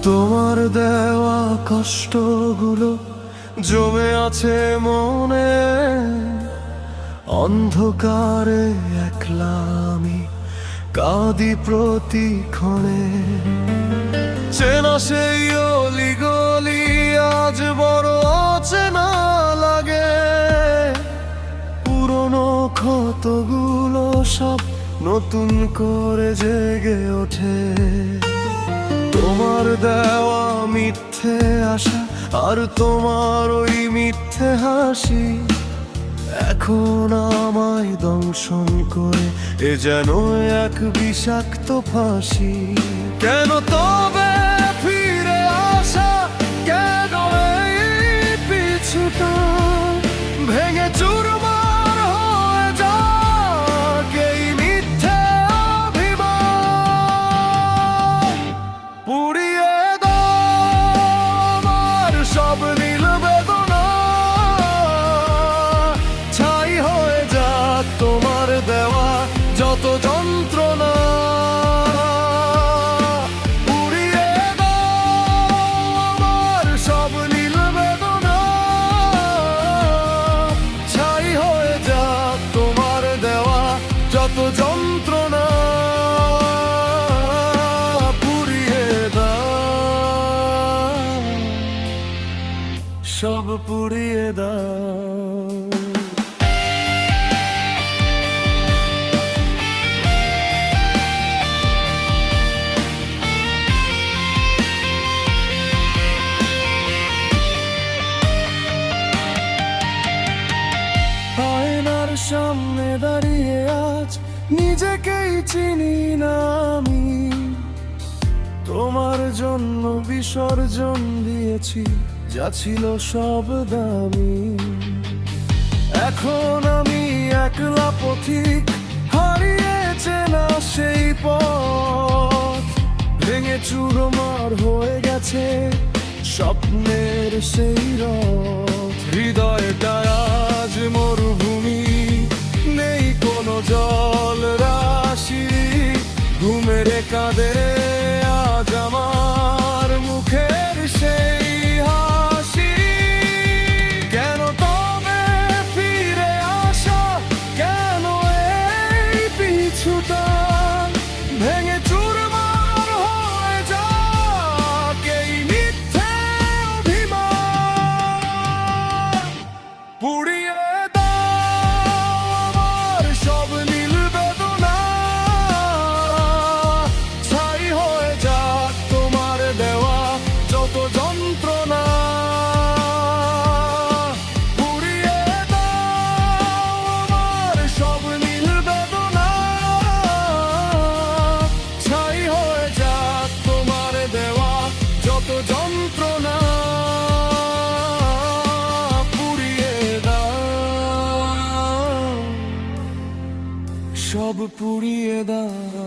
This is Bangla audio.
তোমার দেওয়া কষ্টগুলো জমে আছে মনে, অন্ধকারে একলা আমি কাঁদি প্রতিক্ষণে। চেনা সেই অলিগলি আজ বড় অচেনা লাগে, পুরনো ক্ষতগুলো সব নতুন করে জেগে ওঠে। তোমার দেওয়া মিথ্যে আশা আর তোমার ওই মিথ্যে হাসি এখন আমায় দংশন করে, এ যেন এক বিষাক্ত ফাঁসি। কেন তবে ফিরে আসা, কেন এই পিছুটা ভেঙে চুরমার হয়ে যাক এই মিথ্যে অভিমান। পুড়িয়ে দাও আমার সব নীল বেদনা, ছাই হয়ে যাক তোমার দেওয়া যত যন্ত্রণা। পুড়িয়ে দাও আমার সব নীল বেদনা, ছাই হয়ে যাক তোমার দেওয়া যত যন্ত্রণা। পুড়িয়ে দাও, সব পুড়িয়ে দাও। আয়নার সামনে দাঁড়িয়ে আজ নিজেকেই চিনি না আমি, তোমার জন্য বিসর্জন দিয়েছি যা ছিল সব দামি। এখন আমি একলা পথিক, হারিয়েছে না সেই পথ, ভেঙে চুরমার হয়ে গেছে স্বপ্নের সেই রথ। হৃদয়টা আজ মরুভূমি, নেই কোনো জল রাশি, ঘুমেরে কাঁদে